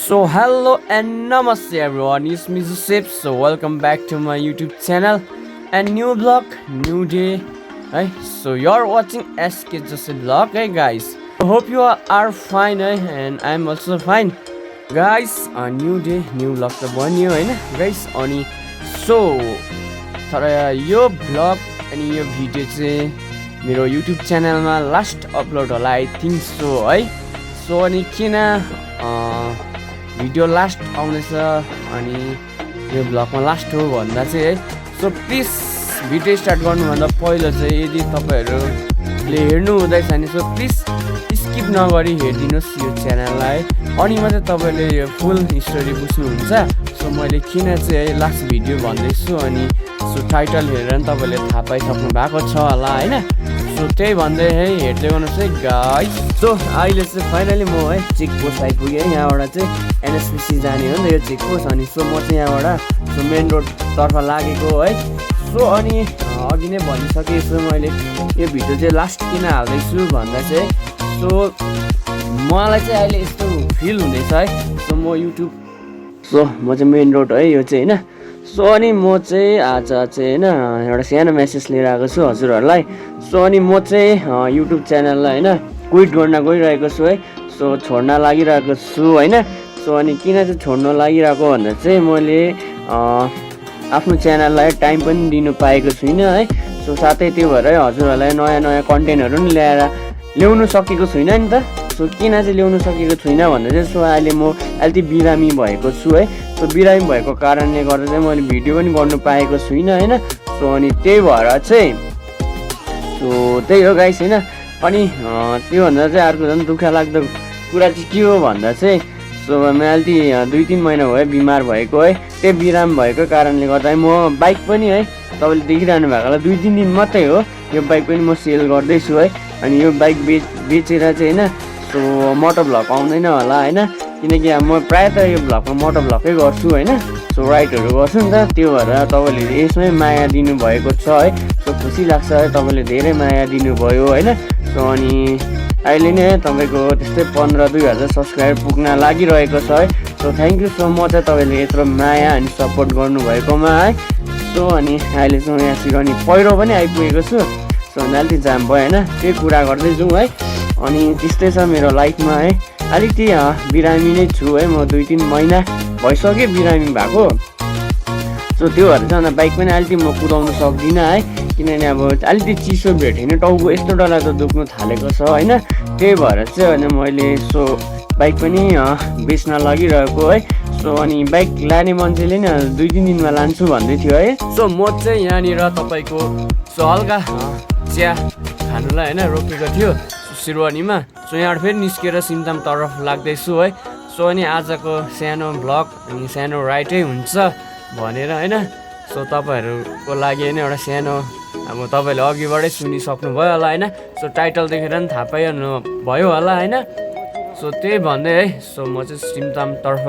So hello and namaste everyone, it's me Joseph. So welcome back to my YouTube channel and new vlog, new day. Hey, so you're watching SK Joseph vlog, hey guys. I hope you all are fine, and I'm also fine. Guys, a new day, new vlog त बन्यो हैन guys. अनि so तर यो vlog अनि यो video चाहिँ मेरो YouTube च्यानलमा लास्ट अपलोड होला आई थिंक सो है. सो अनि किन भिडियो लास्ट आउँदैछ अनि यो भ्लगमा लास्ट हो भन्दा चाहिँ है, सो प्लिज भिडियो स्टार्ट गर्नुभन्दा पहिला चाहिँ यदि तपाईहरुले हेर्नु हुँदैछ भने सो प्लिज स्किप नगरी हेरिदिनुस् यो च्यानललाई, अनि मात्रै तपाईले यो फुल स्टोरी बुझ्नुहुन्छ. सो मैले किन चाहिँ है लास्ट भिडियो भन्दैछु अनि सो टाइटल हेरेर नि तपाईले थाहा पाइसक्नु भएको छ होला हैन. सो त्यही भन्दै है हेर्दै गर्नुहोस् है गाइस. सो अहिले चाहिँ फाइनली म है चेक पोस्ट आइपुगेँ. यहाँबाट चाहिँ एनएसपिसी जाने हो नि त यो चेक पोस्ट. अनि सो म चाहिँ यहाँबाट सो मेन रोड तर्फ लागेको है. सो अनि अघि नै भनिसकेँ, सो मैले यो भिडियो चाहिँ लास्ट किन हाल्दैछु भन्दा चाहिँ सो मलाई चाहिँ अहिले यस्तो फिल हुँदैछ है. सो म युट्युब सो म चाहिँ मेन रोड है यो चाहिँ हैन. सो अनि म चाहिँ आज चाहिँ हैन एउटा सानो मेसेज लिएर आएको छु हजुरहरूलाई. सो अनि म चाहिँ युट्युब च्यानललाई हैन क्विट गर्न गइरहेको छु है. सो छोड्न लागिरहेको छु हैन. सो अनि किन चाहिँ छोड्न लागिरहेको भन्दा चाहिँ मैले आफ्नो च्यानललाई टाइम पनि दिनु पाएको छुइनँ है. सो साथै त्यो भएर हजुरहरूलाई नयाँ नयाँ कन्टेन्टहरू पनि ल्याउनु सकेको छुइनँ नि त. सो किन चाहिँ ल्याउनु सकेको छुइनँ भन्दा चाहिँ सो अहिले म अलिकति बिरामी भएको छु है. सो बिरामी भएको कारणले गर्दा चाहिँ मैले भिडियो पनि गर्नु पाएको छुइनँ हैन. सो अनि त्यही भएर चाहिँ सो त्यही हो गाइस हैन. अनि त्योभन्दा चाहिँ अर्को झन् दुःख लाग्दो कुरा चाहिँ के हो भन्दा चाहिँ सो म अलिकति 2-3 महिना भयो बिमार भएको है. त्यही बिराम भएको कारणले गर्दा म बाइक पनि है तपाईँले देखिरहनु भएको होला 2-3 दिन मात्रै हो यो बाइक पनि म सेल गर्दैछु है. अनि यो बाइक बेचेर चाहिँ हैन सो मोटो भ्लग आउँदैन होला हैन, किनकि म प्रायः त यो भ्लगमा मोटो भ्लगै गर्छु हैन. सो राइडहरू गर्छु नि त. त्यो भएर तपाईँले यसमै माया दिनुभएको छ है. सो खुसी लाग्छ है तपाईँले धेरै माया दिनुभयो हैन. सो अनि अहिले नै तपाईँको त्यस्तै 15-2000 सब्सक्राइबर पुग्न लागिरहेको छ है. So thank you so much है तपाईँले यत्रो माया अनि सपोर्ट गर्नुभएकोमा है. सो अनि अहिले चाहिँ यहाँ सिरनी पहिरो पनि आइपुगेको छु. सो अलिकति जाम भयो होइन, त्यही कुरा गर्दै जाउँ है. अनि त्यस्तै छ मेरो लाइफमा है. अलिकति बिरामी नै छु है. म 2-3 महिना भइसक्यो बिरामी भएको. सो त्यो भएर चाहिँ अन्त बाइक पनि अलिकति म कुदाउनु सक्दिनँ है, किनभने अब अलिकति चिसो भेट्यो भने टाउको यस्तो डरलाग्दो दुख्नु थालेको छ होइन. त्यही भएर चाहिँ अनि मैले सो बाइक पनि बेच्न लागिरहेको है. सो अनि बाइक लाने मान्छेले नि 2-3 दिनमा लान्छु भन्दै थियो है. सो म चाहिँ यहाँनिर तपाईँको सो हल्का चिया खानुलाई होइन रोकेको थियो सिरवानीमा. सो यहाँबाट फेरि निस्केर सिमताम तर्फ लाग्दैछु है. सो अनि आजको सानो भ्लग अनि सानो राइडै हुन्छ भनेर होइन. सो तपाईँहरूको लागि होइन एउटा सानो अब तपाईँले अघिबाटै सुनिसक्नुभयो होला होइन. सो टाइटल देखेर पनि थाहा पाइहाल्नु भयो होला होइन. सो त्यही भन्दै है सो म चाहिँ सिमतामतर्फ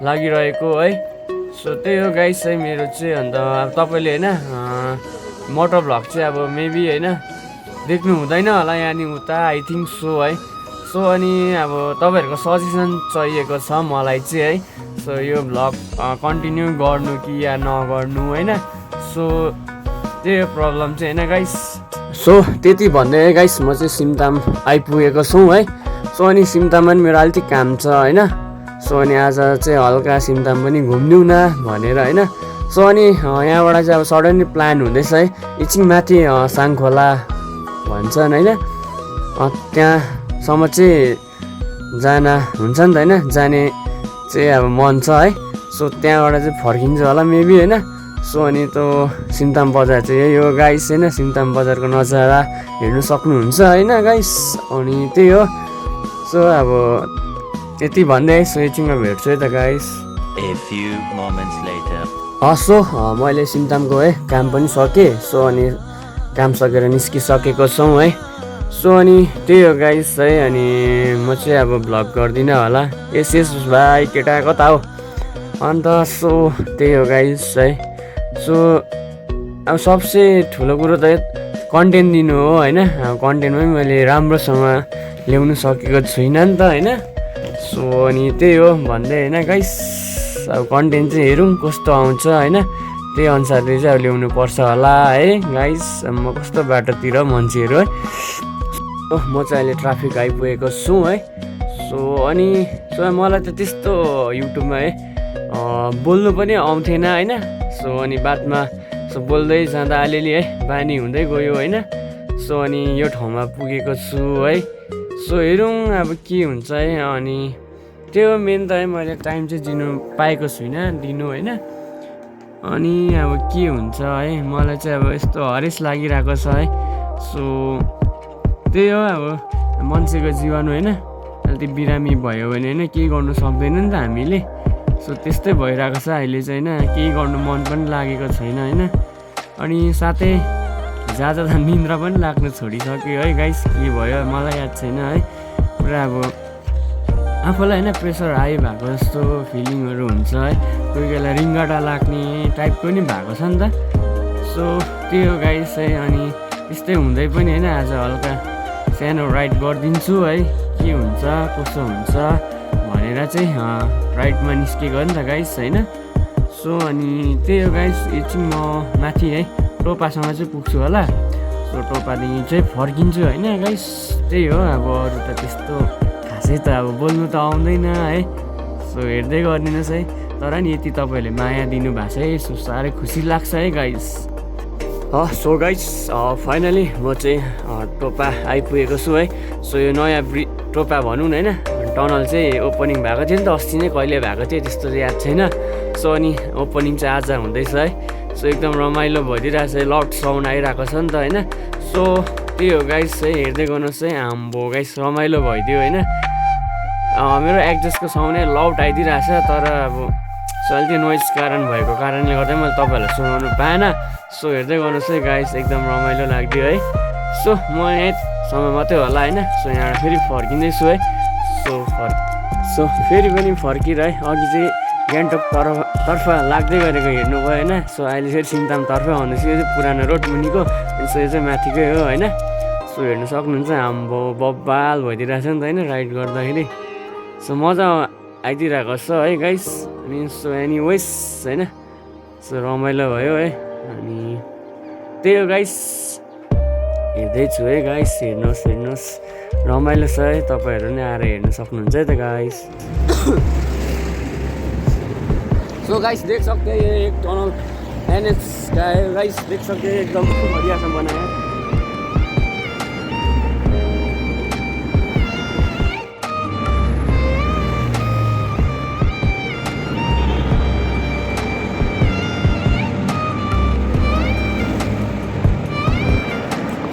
लागिरहेको है. सो त्यही हो गाइस है मेरो चाहिँ. अन्त अब तपाईँले होइन मोटो भ्लग चाहिँ अब मेबी होइन देख्नु हुँदैन होला यहाँनिर उता आई थिङ्क सो है. सो अनि अब तपाईँहरूको सजेसन चाहिएको छ मलाई चाहिँ है. सो यो भ्लग कन्टिन्यू गर्नु कि या नगर्नु होइन. सो त्यही हो प्रब्लम चाहिँ होइन गाइस. सो त्यति भन्दै है गाइस म चाहिँ सिमताम आइपुगेको छु है. सो अनि सिमताममा पनि मेरो अलिकति काम छ होइन. सो अनि आज चाहिँ हल्का सिमताम पनि घुम्नु न भनेर होइन. सो अनि यहाँबाट चाहिँ अब सडनली प्लान हुँदैछ है एकछिन माथि साङखोला भन्छन् होइन, त्यहाँसम्म चाहिँ जान हुन्छ नि त होइन. जाने चाहिँ अब मन छ है. सो त्यहाँबाट चाहिँ फर्किन्छ होला मेबी होइन. सो अनि त्यो सिमताम बजार चाहिँ यही हो गाइस होइन. सिमताम बजारको नजारा हेर्नु सक्नुहुन्छ होइन गाइस. अनि त्यही हो. सो अब यति भन्दै सो एकछिनमा भेट्छु है त गाइस. सो मैले सिमतामको है काम पनि सकेँ. सो अनि काम सकेर निस्किसकेको छौँ है. सो अनि त्यही हो गाइस है. अनि म चाहिँ अब भ्लग गर्दिनँ होला. यस भाइ केटा कता हो. अन्त सो त्यही हो गाइस है. सो अब सबसे ठुलो कुरो त कन्टेन्ट दिनु हो होइन. कन्टेन्टमै मैले राम्रोसँग ल्याउनु सकेको छुइनँ नि त होइन. सो सो अनि त्यही हो भन्दै होइन गाइस अब कन्टेन्ट चाहिँ हेरौँ कस्तो आउँछ होइन त्यही अनुसारले चाहिँ अब ल्याउनु पर्छ होला है गाइस म कस्तो बाटोतिर मान्छेहरू है म चाहिँ अहिले ट्राफिक आइपुगेको छु है सो अनि मलाई त त्यस्तो युट्युबमा है बोल्नु पनि आउँथेन होइन सो अनि बादमा सो बोल्दै जाँदा अलिअलि है बानी हुँदै गयो होइन सो अनि यो ठाउँमा पुगेको छु है सो हेरौँ अब के हुन्छ है अनि त्यो मेन त है मैले टाइम चाहिँ दिनु पाएको छुइनँ दिनु होइन अनि अब के हुन्छ है मलाई चाहिँ अब यस्तो हरेस लागिरहेको छ है सो त्यही हो अब मान्छेको जीवन होइन अहिले त्यो बिरामी भयो भने होइन केही गर्नु सक्दैन नि त हामीले सो त्यस्तै भइरहेको छ अहिले चाहिँ होइन केही गर्नु मन पनि लागेको छैन होइन अनि साथै जहाँ निन्द्रा पनि लाग्नु छोडिसक्यो है गाइस के भयो मलाई याद छैन है पुरा अब आफूलाई होइन प्रेसर हाई भएको जस्तो फिलिङहरू हुन्छ है कोही बेला रिङ्गटा लाग्ने टाइपको नि भएको छ नि त सो त्यही हो गाइस है अनि त्यस्तै हुँदै पनि होइन आज हल्का सानो राइड गरिदिन्छु है के हुन्छ कसो हुन्छ भनेर चाहिँ राइडमा निस्केको नि त गाइस होइन सो अनि त्यही हो गाइस यो चाहिँ म माथि है टोपासँग चाहिँ पुग्छु होला सो टोपादेखि चाहिँ फर्किन्छु होइन गाइस त्यही हो अब अरू त त्यस्तो खासै त अब बोल्नु त आउँदैन है सो हेर्दै गरिदिनुहोस् है तर नि यति तपाईँहरूले माया दिनुभएको छ है सो साह्रै खुसी लाग्छ है गाइस सो गाइस फाइनली म चाहिँ टोपा आइपुगेको छु है सो यो नयाँ टोपा भनौँ न होइन टनल चाहिँ ओपनिङ भएको थियो नि त अस्ति नै कहिले भएको थियो त्यस्तो चाहिँ याद छैन सो अनि ओपनिङ चाहिँ आज हुँदैछ है सो एकदम रमाइलो भइदिइरहेको छ लाउड साउन्ड आइरहेको छ नि त होइन सो त्यही हो गाइस है हेर्दै गर्नुहोस् है आम्बो गाइस रमाइलो भइदियो होइन मेरो एक्जस्टको साउन्ड नै लाउड आइदिइरहेको छ तर अब सो अहिले त्यो नोइज कारण भएको कारणले गर्दा मैले तपाईँहरूलाई सुनाउनु पाएन सो हेर्दै गर्नुहोस् है गाइस एकदम रमाइलो लाग्यो है सो म यहीँसम्म मात्रै होला होइन सो यहाँबाट फेरि फर्किँदैछु है सो फेरि पनि फर्किरहे अघि चाहिँ गान्तोक तर्फ लाग्दै गरेको हेर्नुभयो होइन सो अहिले फेरि सिङतामतर्फै आउँदैछु यो चाहिँ पुरानो रोड मुनिको अनि सो यो चाहिँ माथिकै हो होइन सो हेर्नु सक्नुहुन्छ हाम्रो बब्बाल भइदिइरहेको छ नि त होइन राइड गर्दाखेरि सो मजा आइदिइरहेको छ है गाइस अनि सो एनिवेज होइन सो रमाइलो भयो है अनि त्यही हो गाइस हेर्दैछु है गाइस हेर्नुहोस् रमाइलो छ है तपाईँहरू नै आएर हेर्नु सक्नुहुन्छ है त गाइस सो गाइस देख सकते हैं ये एक टनल एनएच का है गाइस देख सकते हैं एकदम बढ़िया सा बना है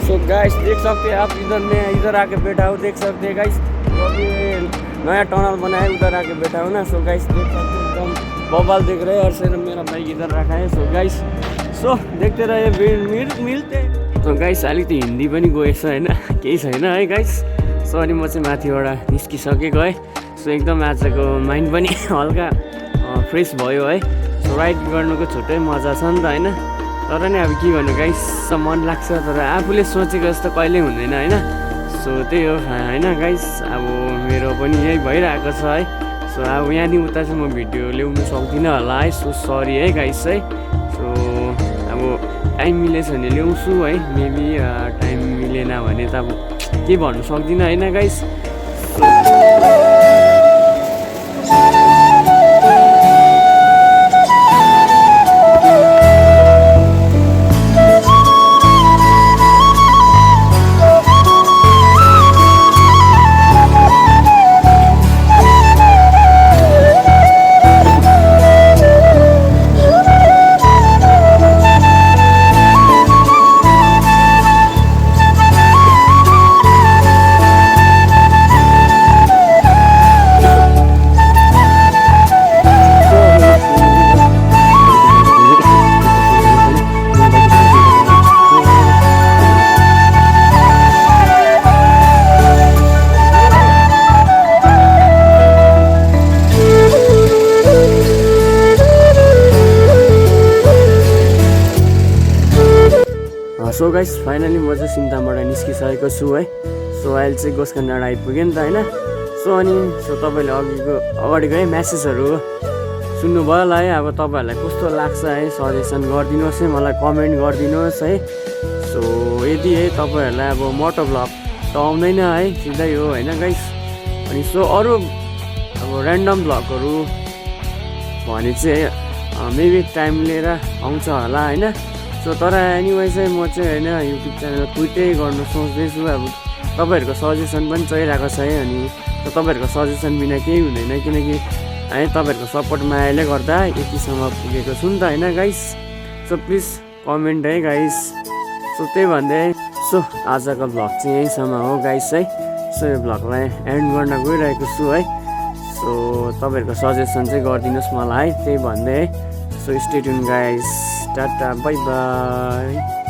सो गाइस देख सकते हैं आप इधर आके बैठा हो देख सकते हैं गाइस अभी नया टनल बनाया उधर आके बैठा हो ना सो गाइस देख सकते हैं एकदम बवाल देख रहे हैं और फिर मेरा बाइक इधर रखा है सो गाइस सो देखते रहे मिलते सो गाइस अलिक त हिन्दी पनि गएछ होइन केही छैन है गाइस सो अनि म चाहिँ माथिबाट निस्किसकेको है सो एकदम आजको माइन्ड पनि हल्का फ्रेस भयो है सो राइड गर्नुको छुट्टै मजा छ नि त होइन तर नि अब के गर्नु गाइस मन लाग्छ तर आफूले सोचेको जस्तो कहिल्यै हुँदैन होइन सो त्यही हो होइन गाइस अब मेरो पनि यही भइरहेको छ है सो अब यहाँदेखि उता चाहिँ म भिडियो ल्याउनु सक्दिनँ होला है सो सरी है गाइस है सो अब टाइम मिलेछ भने ल्याउँछु है मेबी टाइम मिलेन भने त अब के भन्नु सक्दिनँ होइन गाइस सो गाइस फाइनली म चाहिँ सिङतामबाट निस्किसकेको छु है सो अहिले चाहिँ गोसखान डाँडा आइपुगेँ नि त होइन सो अनि तपाईँले अगाडिको है म्यासेजहरू सुन्नुभयो होला है। अब तपाईँहरूलाई कस्तो लाग्छ है सजेसन गरिदिनुहोस् है, मलाई कमेन्ट गरिदिनुहोस् है। सो यदि है तपाईँहरूलाई अब मोटो भ्लग त आउँदैन है, सिधै हो होइन गाइस। अनि सो अरू अब ऱ्यान्डम भ्लगहरू भने चाहिँ मेबी टाइम लिएर आउँछ होला होइन। सो तर एनिवे चाहिँ म चाहिँ होइन युट्युब च्यानल क्विटै गर्नु सोच्दैछु। अब तपाईँहरूको सजेसन पनि चाहिरहेको छ है। अनि तपाईँहरूको सजेसन बिना केही हुँदैन, किनकि है तपाईँहरूको सपोर्ट मायाले गर्दा यतिसम्म पुगेको छु नि त होइन गाइस। सो प्लिज कमेन्ट है गाइस। सो त्यही भन्दै सो आजको भ्लग चाहिँ यहीँसम्म हो गाइस है। सो यो भ्लगलाई एन्ड गर्न गइरहेको छु है। सो तपाईँहरूको सजेसन चाहिँ गरिदिनुहोस् मलाई है, त्यही भन्दै है। So stay tune guys, tata bye by.